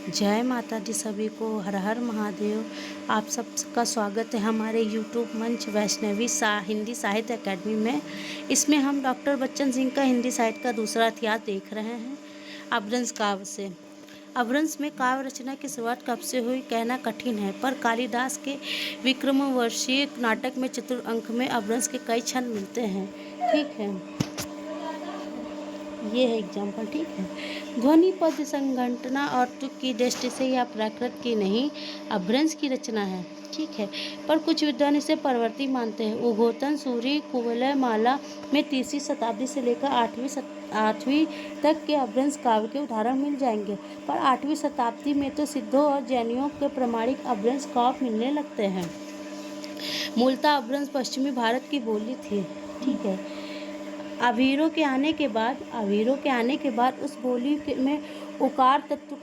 जय माता दी सभी को। हर हर महादेव। आप सबका स्वागत है हमारे यूट्यूब मंच वैष्णवी हिंदी साहित्य अकेडमी में। इसमें हम डॉक्टर बच्चन सिंह का हिंदी साहित्य का दूसरा इतिहास देख रहे हैं अपभ्रंश काव्य से। अपभ्रंश में काव्य रचना की शुरुआत कब से हुई कहना कठिन है, पर कालिदास के विक्रमोर्वशीय नाटक में चतुर्थ अंक में अपभ्रंश के कई छंद मिलते हैं। ठीक है, ये है एग्जाम्पल। ठीक है, ध्वनि पद संघटना और तुक की दृष्टि से यह प्राकृत की नहीं अपभ्रंश की रचना है। ठीक है, पर कुछ विद्वान इसे परवर्ती मानते हैं। उद्बोधन सूरी कुवलय माला में 3वीं शताब्दी से लेकर 8वीं तक के अपभ्रंश काव्य के उदाहरण मिल जाएंगे, पर 8वीं शताब्दी में तो सिद्धों और जैनियों के प्रमाणिक अपभ्रंश काव्य मिलने लगते हैं। मूलतः अपभ्रंश पश्चिमी भारत की बोली थी। ठीक है, अभीरों के आने के बाद उस बोली में उकार तत्व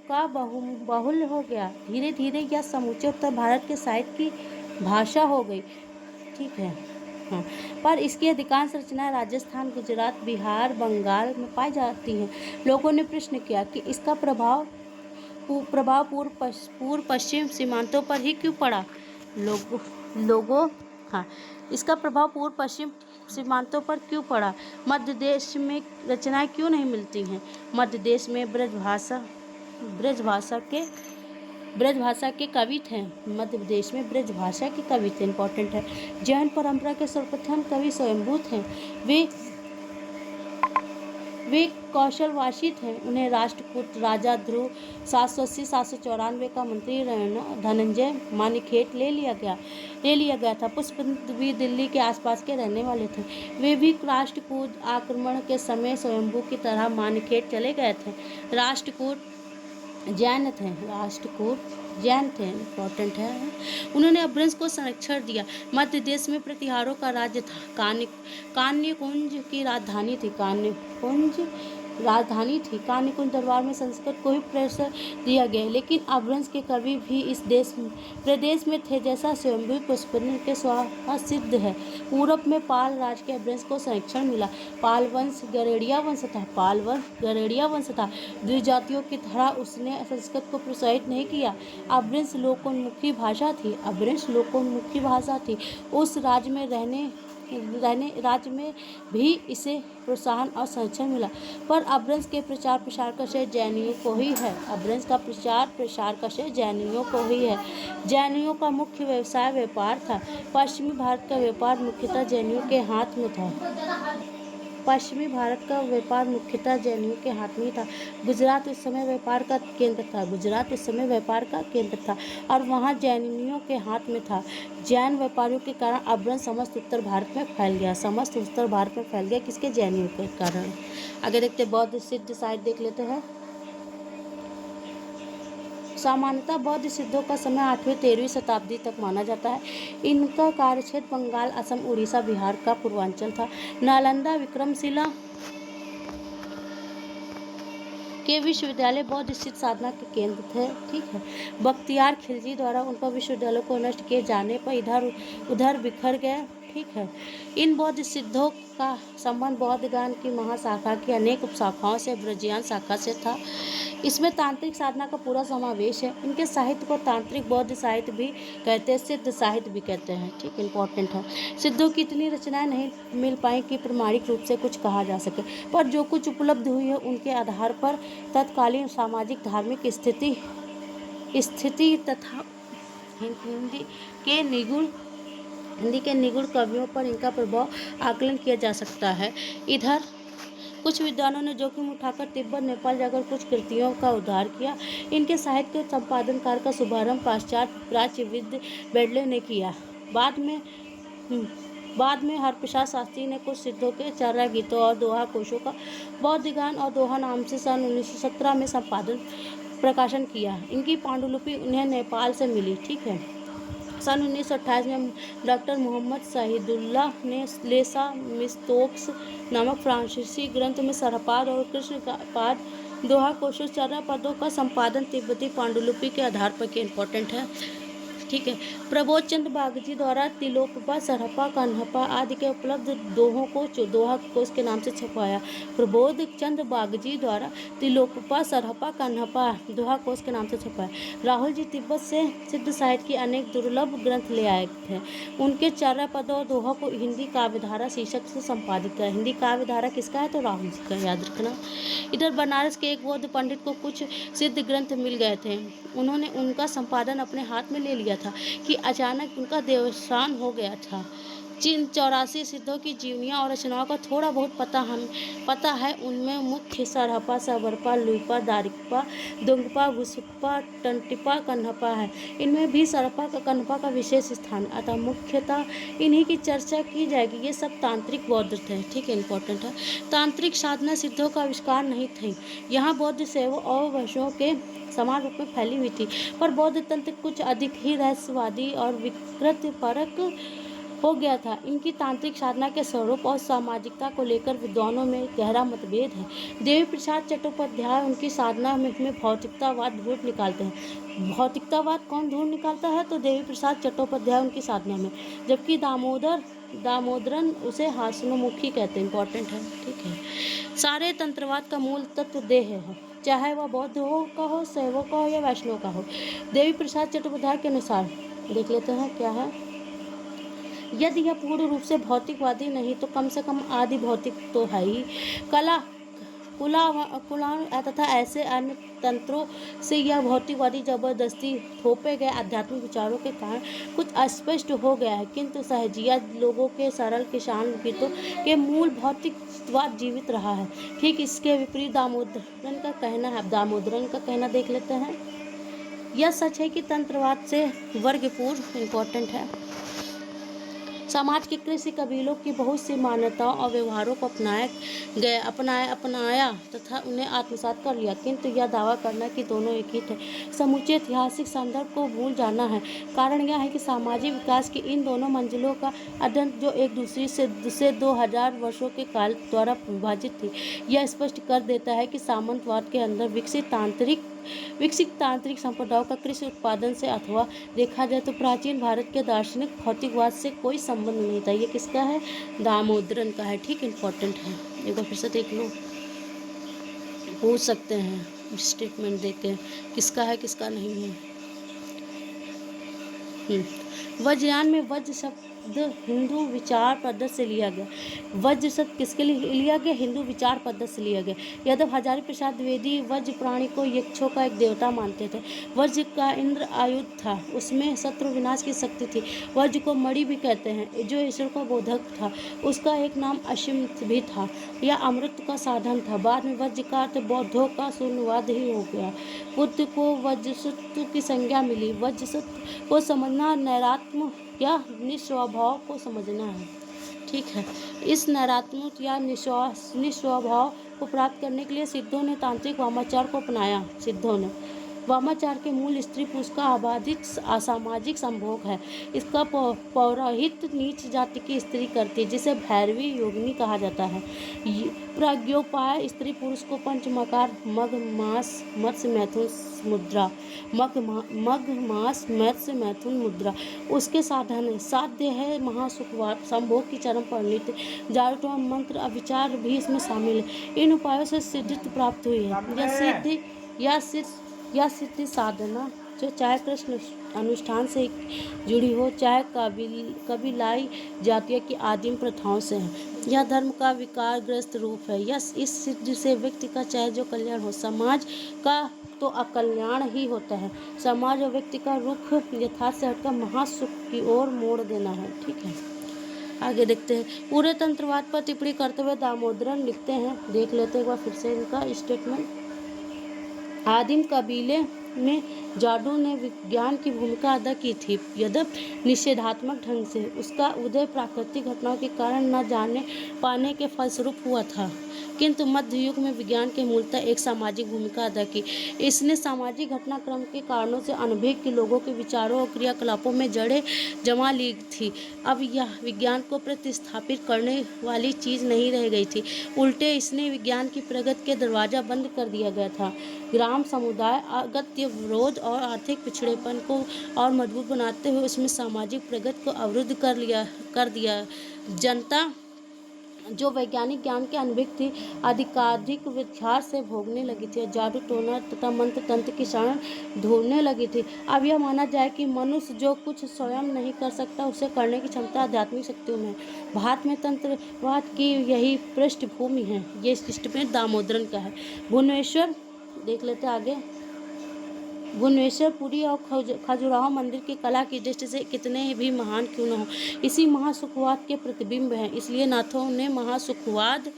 का बहुल हो गया। धीरे धीरे यह समूचे उत्तर भारत के साहित्य की भाषा हो गई। ठीक है, हाँ, पर इसकी अधिकांश रचनाएं राजस्थान, गुजरात, बिहार, बंगाल में पाई जाती हैं। लोगों ने प्रश्न किया कि इसका प्रभाव पूर्व पश्चिम सीमांतों पर ही क्यों पड़ा। इसका प्रभाव पूर्व पश्चिम सीमांतों पर क्यों पड़ा। मध्य देश में रचनाएं क्यों नहीं मिलती हैं। मध्य देश में ब्रज भाषा के कवि थे। मध्य प्रदेश में ब्रज भाषा के कवि थे। इंपॉर्टेंट है। जैन परंपरा के सर्वप्रथम कवि स्वयंभू थे। वे कौशलवासी थे। उन्हें राष्ट्रकूट राजा ध्रुव 780-794 का मंत्री धनंजय मानिखेट ले लिया गया था। पुष्पदंत भी दिल्ली के आसपास के रहने वाले थे। वे भी राष्ट्रकूट आक्रमण के समय स्वयंभू की तरह मानिखेट चले गए थे। राष्ट्रकूट जैन थे। इम्पोर्टेंट है। उन्होंने अपभ्रंश को संरक्षण दिया। मध्य देश में प्रतिहारों का राज्य था। कान्यकुंज की राजधानी थी। कान्यकुंज दरबार में संस्कृत को ही प्रेशर दिया गया, लेकिन अपभ्रंश के कवि भी इस प्रदेश में थे, जैसा स्वयंभू पुष्पदंत के सिद्ध है। पूरब में पाल राज के अपभ्रंश को संरक्षण मिला। पाल वंश गरेड़िया वंश था। द्विजातियों की तरह उसने संस्कृत को प्रोत्साहित नहीं किया। अपभ्रंश लोकोन्मुखी भाषा थी। उस राज्य में भी इसे प्रोत्साहन और संरक्षण मिला, पर अपभ्रंश के प्रचार प्रसार का श्रेय जैनियों को ही है। जैनियों का मुख्य व्यवसाय व्यापार था। पश्चिमी भारत का व्यापार मुख्यतः जैनियों के हाथ में ही था। गुजरात उस समय व्यापार का केंद्र था और वहाँ जैनियों के हाथ में था। जैन व्यापारियों के कारण अपभ्रंश समस्त उत्तर भारत में फैल गया। किसके? जैनियों के कारण। आगे देखते बौद्ध सिद्ध साहित्य देख लेते हैं। सामान्यतः बौद्ध सिद्धों का समय 8वीं-13वीं शताब्दी तक माना जाता है। इनका कार्यक्षेत्र बंगाल, असम, उड़ीसा, बिहार का पूर्वांचल था। नालंदा, विक्रमशिला के विश्वविद्यालय बौद्ध स्थित साधना के केंद्र थे। ठीक है, बख्तियार खिलजी द्वारा उन पर विश्वविद्यालयों को नष्ट किए जाने पर इधर उधर बिखर गए। ठीक है, इन बौद्ध सिद्धों का संबंध बौद्ध ज्ञान की महाशाखा की अनेक उपशाखाओं से ब्रजियान शाखा से था। इसमें तांत्रिक साधना का पूरा समावेश है। इनके साहित्य को तांत्रिक बौद्ध साहित्य भी कहते हैं, सिद्ध साहित्य भी कहते हैं। ठीक, इंपॉर्टेंट है। सिद्धों की इतनी रचनाएं नहीं मिल पाई कि प्रमाणिक रूप से कुछ कहा जा सके, पर जो कुछ उपलब्ध हुई है उनके आधार पर तत्कालीन सामाजिक धार्मिक स्थिति तथा हिंदी के निगुण कवियों पर इनका प्रभाव आकलन किया जा सकता है। इधर कुछ विद्वानों ने जोखिम उठाकर तिब्बत, नेपाल जाकर कुछ कृतियों का उद्धार किया। इनके साहित्य के संपादन कार्य का शुभारंभ पाश्चात्य प्राच्यविद बेडले ने किया। बाद में हरप्रसाद शास्त्री ने कुछ सिद्धों के चर्या गीतों और दोहा कोशों का बौद्ध ज्ञान और दोहा नाम से सन 1917 में प्रकाशन किया। इनकी पांडुलिपि उन्हें नेपाल से मिली। ठीक है, सन 1928 में डॉक्टर मोहम्मद शहीदुल्लाह ने लेसा मिस्तोक्स नामक फ्रांसीसी ग्रंथ में सरहपाद और कृष्णपाद दोहा कोशों चर्या पदों का संपादन तिब्बती पांडुलिपि के आधार पर किया। इंपॉर्टेंट है। ठीक है। प्रबोध चंद्र बागची द्वारा तिलोपा, सरहपा, कन्हपा आदि के उपलब्ध दोहों को दोहा कोश के नाम से छपवाया। प्रबोध चंद्र बागची द्वारा तिलोपा, सरहपा, कन्हपा दोहा कोश के नाम से छपवाया। राहुल जी तिब्बत से सिद्ध साहित्य की अनेक दुर्लभ ग्रंथ ले आए थे। उनके चर्यापद और दोहा को हिंदी काव्यधारा शीर्षक से संपादित किया। हिंदी काव्यधारा किसका है? तो राहुल जी का, याद रखना। इधर बनारस के एक बौद्ध पंडित को कुछ सिद्ध ग्रंथ मिल गए थे। उन्होंने उनका संपादन अपने हाथ में ले लिया था कि अचानक उनका देवसान हो गया था। जिन 84 सिद्धों की जीवनियाँ और रचनाओं का थोड़ा बहुत पता है, उनमें मुख्य सरहपा, सबरपा, लुइपा, दारिकपा, दोंगपा, घुसुकपा, टंटिपा, कन्हपा है। इनमें भी सरहपा का, कन्हपा का विशेष स्थान, अतः मुख्यतः इन्हीं की चर्चा की जाएगी। ये सब तांत्रिक बौद्ध थे, ठीक है, इंपॉर्टेंट है। तांत्रिक साधना सिद्धों का आविष्कार नहीं थी। यहाँ बौद्ध सेवा और वैष्णव के समान रूप में फैली हुई थी, पर बौद्ध तंत्र कुछ अधिक ही रहस्यवादी और विकृत परक हो गया था। इनकी तांत्रिक साधना के स्वरूप और सामाजिकता को लेकर विद्वानों में गहरा मतभेद है। देवी प्रसाद चट्टोपाध्याय उनकी साधना में भौतिकतावाद ढूंढ निकालते हैं। भौतिकतावाद कौन ढूंढ निकालता है? तो देवी प्रसाद चट्टोपाध्याय उनकी साधना में, जबकि दामोदरन उसे हास्यमुखी कहते हैं। इंपॉर्टेंट है, ठीक है। सारे तंत्रवाद का मूल तत्व देह है, चाहे वह बौद्ध का हो, शैवों का हो या वैष्णव का हो। देवी प्रसाद चट्टोपाध्याय के अनुसार देख लेते हैं क्या है। यदि यह पूर्ण रूप से भौतिकवादी नहीं तो कम से कम आदि भौतिक तो है ही। कुला तथा ऐसे अन्य तंत्रों से यह भौतिकवादी जबरदस्ती थोपे गए आध्यात्मिक विचारों के कारण कुछ अस्पष्ट हो गया है, किंतु सहजिया लोगों के सरल किसान गीतों के मूल भौतिकवाद जीवित रहा है। ठीक इसके विपरीत दामोदरन का कहना है। दामोदरन का कहना देख लेते हैं। यह सच है कि तंत्रवाद से वर्गपूर्ण इंपॉर्टेंट है। समाज के कृषि कबीलों की बहुत सी मान्यताओं और व्यवहारों को अपनाया तथा उन्हें आत्मसात कर लिया, किंतु यह दावा करना कि दोनों एक ही थे समूचे ऐतिहासिक संदर्भ को भूल जाना है। कारण यह है कि सामाजिक विकास की इन दोनों मंजिलों का अध्ययन, जो एक दूसरे से 2000 वर्षों के काल द्वारा विभाजित थी, यह स्पष्ट कर देता है कि सामंतवाद के अंदर विकसित तांत्रिक संप्रदायों का कृषि उत्पादन से अथवा देखा जाए तो प्राचीन भारत के दार्शनिक भौतिकवाद से कोई संबंध नहीं था। ये किसका है? दामोदरन का है, ठीक, इंपॉर्टेंट है। एक बार फिर से देख लो, पूछ सकते हैं स्टेटमेंट देख के किसका है किसका नहीं है। वज्रयान में वज्र शब्द हिंदू विचार पद्धति से लिया गया। वज्र शब्द किसके लिए लिया गया? हिंदू विचार पद्धति से लिया गया। यादव हजारी प्रसाद द्विवेदी वज्र प्राणी को यक्षों का एक देवता मानते थे। वज्र का इंद्र आयुध था, उसमें शत्रु विनाश की शक्ति थी। वज्र को मणि भी कहते हैं, जो ईश्वर का बोधक था। उसका एक नाम असीम भी था, यह अमृत का साधन था। बाद में वज्र का अर्थ बौद्धों का शून्यवाद ही हो गया। बुद्ध को वज्रसत्व की संज्ञा मिली। वज्रसत्व को समझना नैरात्म या निस्वभाव को समझना है, ठीक है। इस नैरात्मक या निस्वभाव को प्राप्त करने के लिए सिद्धों ने तांत्रिक वामाचार को अपनाया। सिद्धों ने वामाचार के मूल स्त्री पुरुष का आबादित असामाजिक संभोग है। इसका पौरोहित नीच जाति की स्त्री करती है, जिसे भैरवी योगिनी कहा जाता है। प्राज्ञोपाय स्त्री पुरुष को पंचमकार मग मास मत्स्य मैथुन मुद्रा मग मास मत्स्य मैथुन मुद्रा उसके साधन है। साध्य है महासुखवाद, संभोग की चरम परिणति, जारूटवा मंत्र अविचार भी इसमें शामिल है। इन उपायों से सिद्धित्व प्राप्त हुई है। यह सिद्धि साधना जो चाहे कृष्ण अनुष्ठान से जुड़ी हो, चाहे कबीलाई जातियों की आदिम प्रथाओं से है, यह धर्म का विकारग्रस्त रूप है। यह इस सिद्धि से व्यक्ति का चाहे जो कल्याण हो, समाज का तो अकल्याण ही होता है। समाज और व्यक्ति का रुख यथार्थ से हटकर महासुख की ओर मोड़ देना है, ठीक है। आगे देखते हैं। पूरे तंत्रवाद पर टिप्पणी करते हुए दामोदरन लिखते हैं, देख लेते हैं एक बार फिर से इनका स्टेटमेंट। आदिम कबीले में जादू ने विज्ञान की भूमिका अदा की थी, यद्यपि निषेधात्मक ढंग से। उसका उदय प्राकृतिक घटनाओं के कारण न जाने पाने के फलस्वरूप हुआ था, किंतु मध्य युग में विज्ञान के मूलतः एक सामाजिक भूमिका अदा की। इसने सामाजिक घटनाक्रम के कारणों से अनभिज्ञ लोगों के विचारों और क्रियाकलापों में जड़ें जमा ली थी। अब यह विज्ञान को प्रतिस्थापित करने वाली चीज़ नहीं रह गई थी, उल्टे इसने विज्ञान की प्रगति के दरवाजा बंद कर दिया गया था। ग्राम समुदाय अगत्य के विरोध और आर्थिक पिछड़ेपन को और मजबूत बनाते हुए उसमें सामाजिक प्रगति को अवरुद्ध कर दिया। जनता जो वैज्ञानिक ज्ञान के अनभिज्ञ थी, अधिकाधिक विचार से भोगने लगी थी और जादू टोना तथा मंत्र तंत्र की शरण ढूंढने लगी थी। अब यह माना जाए कि मनुष्य जो कुछ स्वयं नहीं कर सकता उसे करने की क्षमता आध्यात्मिक शक्तियों में है। भारत में तंत्रवाद की यही पृष्ठभूमि है। ये स्टेटमेंट दामोदरन का है। भुवनेश्वर देख लेते आगे। भुवनेश्वर पुरी और खजुराहो मंदिर की कला की दृष्टि से कितने भी महान क्यों न हो, इसी महासुखवाद के प्रतिबिंब हैं। इसलिए नाथों ने महासुखवाद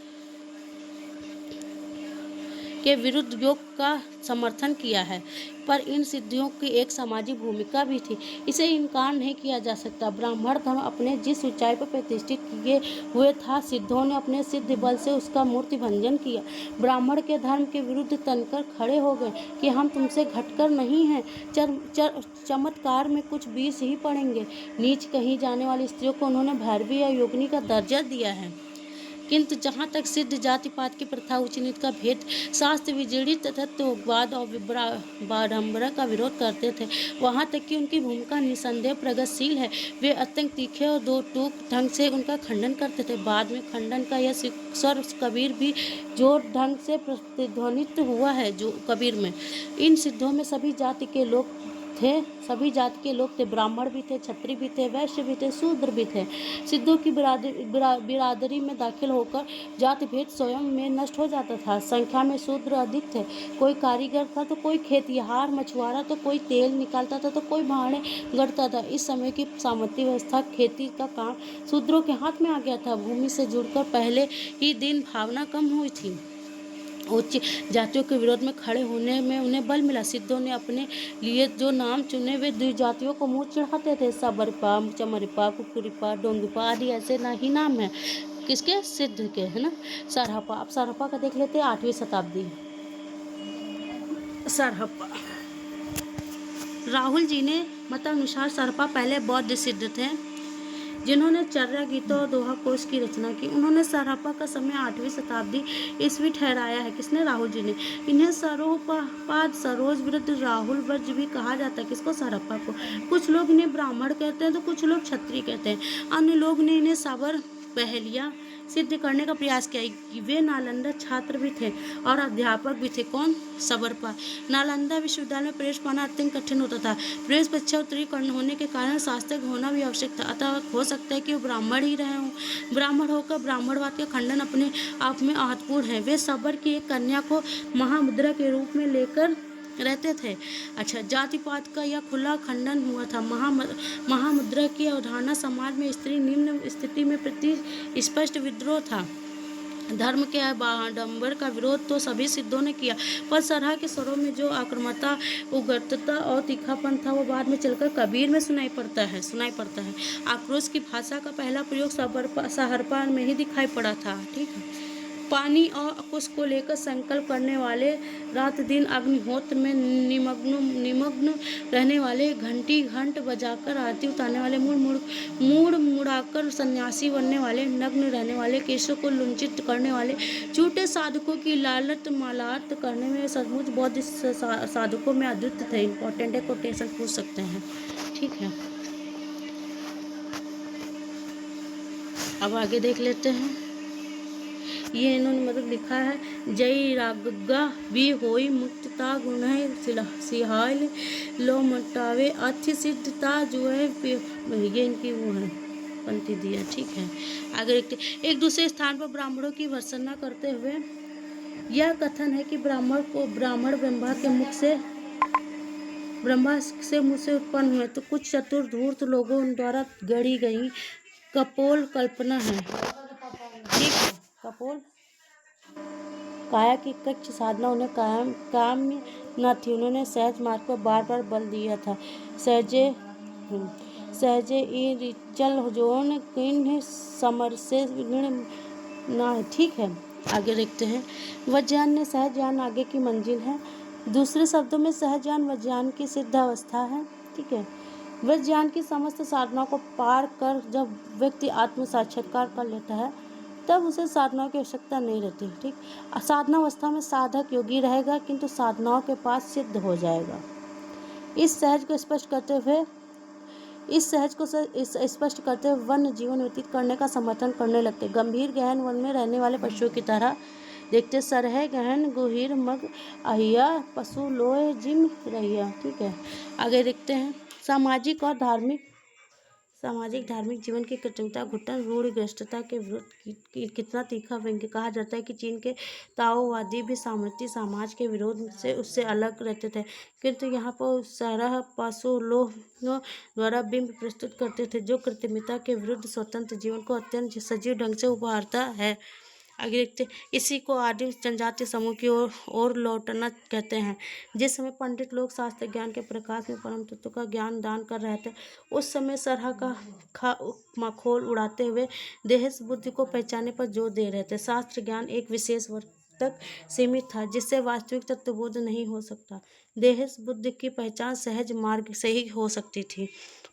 के विरुद्ध योग का समर्थन किया है। पर इन सिद्धियों की एक सामाजिक भूमिका भी थी, इसे इनकार नहीं किया जा सकता। ब्राह्मण धर्म अपने जिस ऊंचाई पर प्रतिष्ठित किए हुए था, सिद्धों ने अपने सिद्ध बल से उसका मूर्ति भंजन किया। ब्राह्मण के धर्म के विरुद्ध तनकर खड़े हो गए कि हम तुमसे घटकर नहीं हैं, चमत्कार में कुछ बीस ही पड़ेंगे। नीच कहीं जाने वाली स्त्रियों को उन्होंने भैरवी या योगिनी का दर्जा दिया है। किंतु जहाँ तक सिद्ध जातिपात की प्रथा उच्च नीच का भेद, शास्त्र विजड़ित तत्ववाद और बारंबार का विरोध करते थे, वहाँ तक कि उनकी भूमिका निसंदेह प्रगतिशील है। वे अत्यंत तीखे और दो टूक ढंग से उनका खंडन करते थे। बाद में खंडन का यह स्वर कबीर भी जोर ढंग से प्रतिध्वनित हुआ है। जो कबीर में इन सिद्धों में सभी जाति के लोग थे। ब्राह्मण भी थे, क्षत्रिय भी थे, वैश्य भी थे, शूद्र भी थे। सिद्धों की बिरादरी में दाखिल होकर जाति भेद स्वयं में नष्ट हो जाता था। संख्या में शूद्र अधिक थे। कोई कारीगर था तो कोई खेतिहार, मछुआरा तो कोई तेल निकालता था तो कोई भाड़े गढ़ता था। इस समय की सामंती व्यवस्था खेती का काम शूद्रों के हाथ में आ गया था। भूमि से जुड़कर पहले ही दिन भावना कम हुई थी। उच्च जातियों के विरोध में खड़े होने में उन्हें बल मिला। सिद्धों ने अपने लिए जो नाम चुने वे द्वि जातियों को मुँह चिढ़ाते थे। सबरपा, चमरपा, कुकुरिपा, डोंगुपा आदि ऐसे ही नाम हैं। किसके? सिद्ध के, है ना। सरहपा, अब सरहपा का देख लेते हैं। 8वीं शताब्दी। सरहपा, राहुल जी ने मतानुसार सरहपा पहले बौद्ध सिद्ध थे जिन्होंने चर्या गीतों और दोहा कोश की रचना की। उन्होंने सरहपा का समय 8वीं शताब्दी ईस्वी ठहराया है। किसने? राहुल जी ने। इन्हें सरोपाद, सरोज वृद्ध, राहुल वर्ज भी कहा जाता है। किसको? सरहपा को। कुछ लोग इन्हें ब्राह्मण कहते हैं तो कुछ लोग क्षत्रिय कहते हैं। अन्य लोग ने इन्हें साबर पहलिया सिद्ध करने का प्रयास किया। वे नालंदा छात्र भी थे और अध्यापक भी थे। कौन? सबरपा। नालंदा विश्वविद्यालय में प्रवेश पाना अत्यंत कठिन होता था। प्रवेश परीक्षा उत्तीर्ण होने के कारण शास्त्रज्ञ होना भी आवश्यक था। अतः हो सकता है कि वो ब्राह्मण ही रहे हों। ब्राह्मण होकर ब्राह्मणवाद का खंडन अपने आप में महत्वपूर्ण है। वे सबर की एक कन्या को महामुद्रा के रूप में लेकर रहते थे। अच्छा, जातिपात का यह खुला खंडन हुआ था। महामुद्रा की अवधारणा समाज में स्त्री निम्न स्थिति में प्रति स्पष्ट विद्रोह था। धर्म के आडंबर का विरोध तो सभी सिद्धों ने किया, पर सरहा के स्वरों में जो आक्रामकता, उग्रता और तीखापन था वो बाद में चलकर कबीर में सुनाई पड़ता है। आक्रोश की भाषा का पहला प्रयोग सहरपा में ही दिखाई पड़ा था। ठीक है। पानी और कुश को लेकर संकल्प करने वाले, रात दिन अग्निहोत्र में निमग्न रहने वाले, घंट बजाकर आरती उतारने वाले, मुड़ाकर सन्यासी बनने वाले, नग्न रहने वाले, केशों को लुंचित करने वाले, झूठे साधकों की लालत मालात करने में सचमुच बौद्ध साधकों में अद्वितीय थे। इंपॉर्टेंट है, कोटेशन पूछ सकते हैं। ठीक है, अब आगे देख लेते हैं। ये इन्होंने मतलब लिखा है, जय रागगा भी होई मुक्तता गुण सिहाल लो मटावे अथि सिद्धता जो है। ये इनकी वो है पंक्ति दिया। ठीक है, आगे देखते। एक दूसरे स्थान पर ब्राह्मणों की भर्त्सना करते हुए यह कथन है कि ब्राह्मण ब्रह्मा से मुँह से उत्पन्न हुए, तो कुछ चतुर धूर्त लोगों द्वारा गढ़ी गई कपोल कल्पना है। ठीक है, कपोल काया की कच्च साधना उन्हें काम्य न थी। उन्होंने सहज मार्ग पर बार बार बल दिया था। सहजे रिचल जोन किन्ह समर से ना। ठीक है, आगे देखते हैं। वज्ञान सहज ज्ञान आगे की मंजिल है। दूसरे शब्दों में सहज ज्ञान वज्ञान की सिद्ध अवस्था है। ठीक है, वज्ञान की समस्त साधनाओं को पार कर जब व्यक्ति आत्म साक्षात्कार कर लेता है तब उसे साधनाओं की आवश्यकता नहीं रहती। ठीक, साधना अवस्था में साधक योगी रहेगा किंतु साधनाओं के पास सिद्ध हो जाएगा। इस सहज को स्पष्ट करते हुए स्पष्ट करते हुए वन्य जीवन व्यतीत करने का समर्थन करने लगते। गंभीर गहन वन में रहने वाले पशुओं की तरह देखते सरह गहन गुहिर मग अहिया पशु लोह जिम रहिया। ठीक है, आगे देखते हैं। सामाजिक धार्मिक जीवन की कृत्रिमता, घुटन रूढ़िग्रस्तता के विरुद्ध कितना तीखा व्यंग्य। कहा जाता है कि चीन के ताओवादी भी सामंती समाज के विरोध से उससे अलग रहते थे, किंतु यहाँ पर सरह पासुलोह द्वारा बिंब प्रस्तुत करते थे जो कृत्रिमता के विरुद्ध स्वतंत्र जीवन को अत्यंत सजीव ढंग से उभारता है। आगे देखते हैं। इसी को आदिम जनजातीय समूह की ओर लौटना कहते हैं। जिस समय पंडित लोग शास्त्र ज्ञान के प्रकाश में परम तत्व का ज्ञान दान कर रहे थे, उस समय सरहा का मखौल उड़ाते हुए देहस बुद्धि को पहचानने पर जोर दे रहे थे। शास्त्र ज्ञान एक विशेष वर्ग तक सीमित था जिससे वास्तविक तत्वबोध नहीं हो सकता। देहस बुद्धि की पहचान सहज मार्ग से ही हो सकती थी।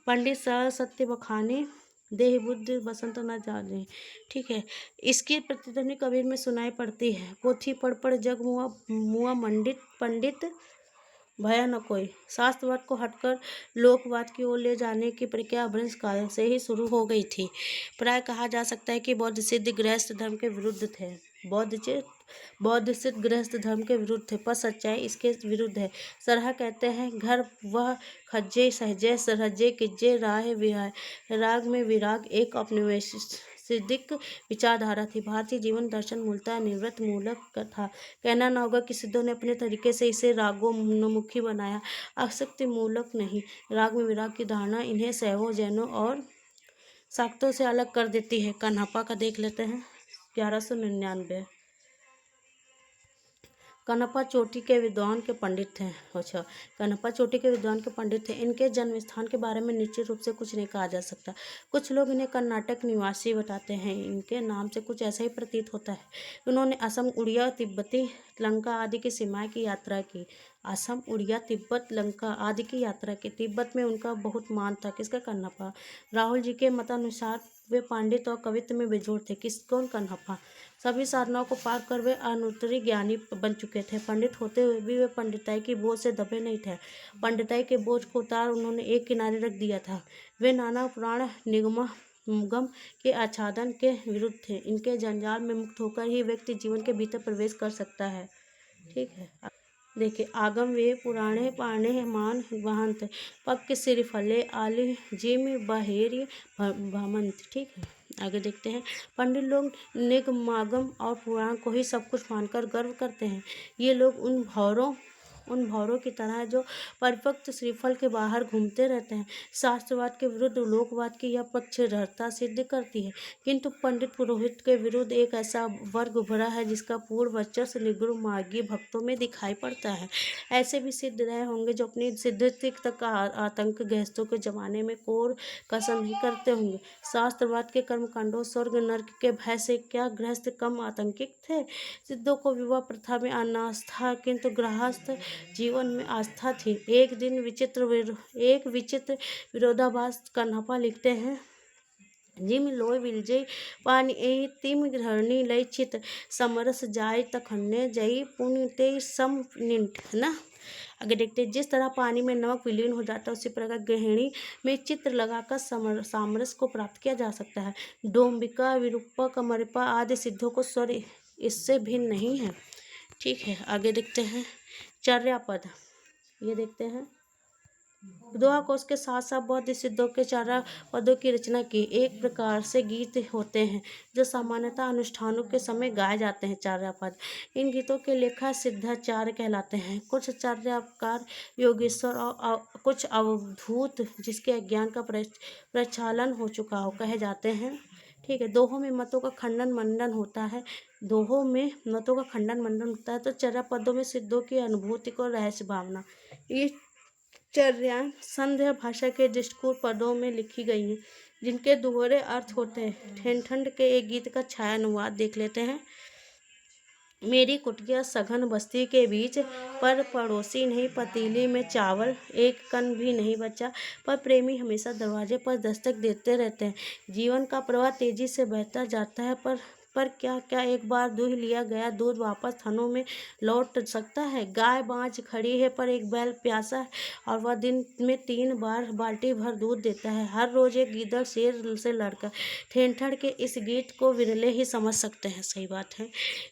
पंडित सरल सत्य बखाने देह बुद्धि बसंत न जाने। ठीक है, इसकी प्रतिध्वनि कबीर में सुनाई पड़ती है। पोथी पढ़ पढ़ जग मुआ पंडित भया न कोई। शास्त्रवाद को हटकर लोकवाद की ओर ले जाने की प्रक्रिया अभ्रंश काल से ही शुरू हो गई थी। प्राय कहा जा सकता है कि बौद्ध सिद्ध गृहस्थ धर्म के विरुद्ध थे। बौद्ध सिद्ध गृहस्थ धर्म के विरुद्ध थे, पर सच्चाई इसके विरुद्ध है। सरहा कहते हैं, घर वह खज्जे सहजे सरहजे किज्जे राह विहाय। राग में विराग एक औपनिवेशिक विचारधारा थी। भारतीय जीवन दर्शन मूलतः निवृत्त मूलक था। कहना न होगा कि सिद्धों ने अपने तरीके से इसे रागोन्मुखी बनाया, आसक्ति मूलक नहीं। राग में विराग की धारणा इन्हें शैवों, जैनों और शाक्तों से अलग कर देती है। कन्हप्पा का देख लेते हैं। 1199। कन्हप्पा चोटी के विद्वान के पंडित थे। अच्छा, कन्हप्पा चोटी के विद्वान के पंडित थे। इनके जन्म स्थान के बारे में निश्चित रूप से कुछ नहीं कहा जा सकता। कुछ लोग इन्हें कर्नाटक निवासी बताते हैं। इनके नाम से कुछ ऐसा ही प्रतीत होता है। उन्होंने असम, उड़िया, तिब्बती, लंका आदि की सीमाएं की यात्रा की। असम, उड़िया, तिब्बत, लंका आदि की यात्रा की। तिब्बत में उनका बहुत मान था। किसका? कन्हप्पा। राहुल जी के मतानुसार वे पांडित और कवित्व में बेजोड़ थे। कौन? कन्हप्पा। सभी साधनाओं को पार कर वे अनुत्तरी ज्ञानी बन चुके थे। पंडित होते हुए भी वे पंडिताई की बोझ से दबे नहीं थे। पंडिताई के बोझ को उतार उन्होंने एक किनारे रख दिया था। वे नाना पुराण निगम के आच्छादन के विरुद्ध थे। इनके जंजाल में मुक्त होकर ही व्यक्ति जीवन के भीतर प्रवेश कर सकता है। ठीक है, देखिए। आगम वे पुराणे पाणे मान वहंत पक्के सिर फले आली जिम बहेरी भमंत। ठीक है, आगे देखते हैं। पंडित लोग निगमागम और पुराण को ही सब कुछ मानकर गर्व करते हैं। ये लोग उन भौरों की तरह है जो परिपक्व श्रीफल के बाहर घूमते रहते हैं। शास्त्रवाद के विरुद्ध लोकवाद की यह पक्षधरता सिद्ध करती है। किंतु पंडित पुरोहित के विरुद्ध एक ऐसा वर्ग उभरा है जिसका पूर्ण वर्चस्व निगुण मार्गी भक्तों में दिखाई पड़ता है। ऐसे भी सिद्ध रहे होंगे जो अपनी सिद्धि तक का आतंक गृहस्थों के जमाने में कोर कसम नहीं करते होंगे। शास्त्रवाद के कर्मकांडों, स्वर्ग नरक के भय से क्या गृहस्थ कम आतंकित थे? सिद्धों को विवाह प्रथा में अनास्था, किंतु गृहस्थ जीवन में आस्था थी। एक विचित्र विरोधाभास। कन्हप्पा लिखते हैं, जिम लोय विलजय पानी एहि तिम ग्रहणी लय चित समरस जाय तखन्ने जई पुण्य ते सम निंठ। है ना। आगे देखते हैं। जिस तरह पानी में नमक विलीन हो जाता है, उसी प्रकार गृहिणी में चित्र लगाकर सामरस को प्राप्त किया जा सकता है। डोम्बिका, विरूपा, कमरिपा आदि सिद्धों को स्वर इससे भिन्न नहीं है। ठीक है, आगे देखते हैं। चर्यापद, ये देखते हैं। दोहा कोश के साथ साथ बौद्ध सिद्धों के चर्यापदों की रचना की। एक प्रकार से गीत होते हैं जो सामान्यतः अनुष्ठानों के समय गाए जाते हैं। चर्यापद, इन गीतों के लेखक सिद्धाचार्य कहलाते हैं। कुछ चर्याकार योगेश्वर और कुछ अवधूत जिसके अज्ञान का प्रक्षालन हो चुका हो कहे जाते हैं। ठीक है, दोहों में मतों का खंडन मंडन होता है। तो चर्यापदों में सिद्धों की अनुभूति को रहस्य भावना। ये चर्याएं संध्या भाषा के दृष्टिकूट पदों में लिखी गई हैं जिनके दोहरे अर्थ होते हैं। ठेठंड के एक गीत का छाया अनुवाद देख लेते हैं। मेरी कुटिया सघन बस्ती के बीच, पर पड़ोसी नहीं पतीली में चावल, एक कण भी नहीं बचा, पर प्रेमी हमेशा दरवाजे पर दस्तक देते रहते हैं। जीवन का प्रवाह तेजी से बहता जाता है, पर पर क्या क्या एक बार दूह लिया गया दूध वापस थनों में लौट सकता है? गाय बाँझ खड़ी है पर एक बैल प्यासा है और वह दिन में 3 बार बाल्टी भर दूध देता है। हर रोज एक गीदड़ शेर से लड़कर ठेठर के इस गीत को विरले ही समझ सकते हैं। सही बात है।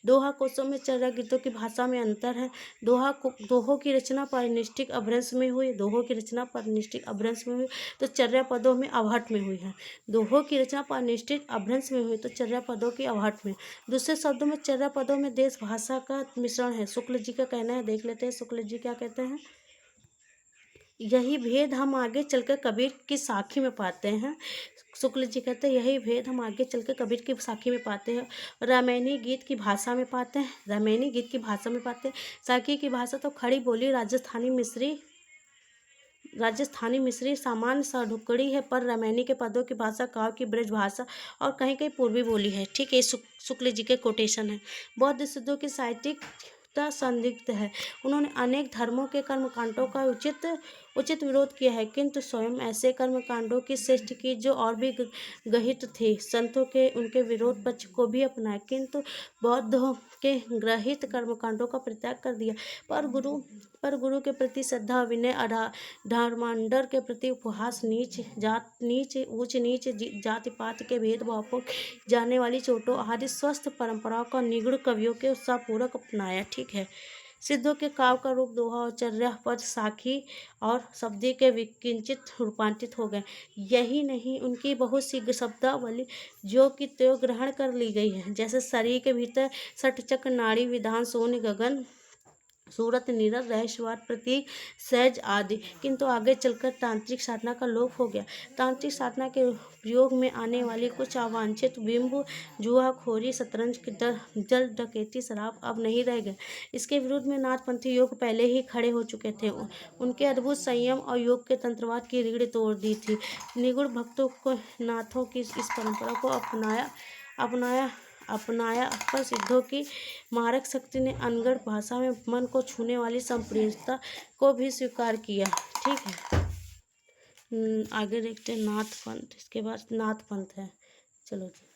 दोहा कोशों में चर्या गीतों की भाषा में अंतर है। दोहों की रचना परिनिष्ठिक अभ्रंश में हुई, तो चर्या पदों में अवहट में हुई है। दोहों की रचना परिनिष्ठिक अभ्रंश में हुई तो चर्या पदों की अवहट में। दूसरे शब्दों में चर्या पदों में देश भाषा का मिश्रण है। शुक्ल जी का कहना है, देख लेते हैं शुक्ल जी क्या कहते हैं। यही भेद हम आगे चलकर कबीर की साखी में पाते हैं। शुक्ल जी कहते हैं यही भेद हम आगे चलकर कबीर की साखी में पाते हैं, रामायणी गीत की भाषा में पाते हैं। साखी की भाषा तो खड़ी बोली राजस्थानी मिश्री सामान्य साढुकड़ी है, पर रामायणी के पदों की भाषा काव्य की ब्रज भाषा और कहीं कहीं पूर्वी बोली है। ठीक है, शुक्ल जी के कोटेशन है। बौद्ध सिद्धों की साहित्यिकता संदिग्ध है। उन्होंने अनेक धर्मों के कर्मकांडों का उचित विरोध किया है, किंतु स्वयं ऐसे कर्मकांडों की श्रेष्ठ की जो और भी गहित थे। संतों के उनके विरोध पक्ष को भी अपनाया, किंतु बौद्धों के गृहीत कर्मकांडों का परित्याग कर दिया। पर गुरु के प्रति श्रद्धा, विनय, धर्मांडर के प्रति उपहास, ऊंच नीच जाति पात के भेदभाव को जानने वाली चोटों आदि स्वस्थ परंपराओं का निगूढ़ कवियों के उत्साहपूर्वक अपनाया। ठीक है। सिद्धों के काव्य का रूप दोहा और चर्या पद साखी और शब्दी के किंचित रूपांतरित हो गए। यही नहीं, उनकी बहुत सी शब्दावली जो कि त्यों ग्रहण कर ली गई है, जैसे शरीर के भीतर सठ चक्र, नाड़ी, विधान, शून्य, गगन, सूरत, नीरद, रहस्यवाद, प्रतीक, सहज आदि। किंतु आगे चलकर तांत्रिक साधना का लोप हो गया। तांत्रिक साधना के प्रयोग में आने वाली कुछ अवांछित बिंब, जुआखोरी, शतरंज, जल डकैती, शराब अब नहीं रह गए। इसके विरुद्ध में नाथपंथी योग पहले ही खड़े हो चुके थे। उनके अद्भुत संयम और योग के तंत्रवाद की रीढ़ तोड़ दी थी। निगुण भक्तों को नाथों की इस परंपरा को अपनाया पर सिद्धों की मारक शक्ति ने अनगढ़ भाषा में मन को छूने वाली संप्रेषणता को भी स्वीकार किया। ठीक है। आगे देखते हैं नाथ पंथ। इसके बाद नाथ पंथ है। चलो जी।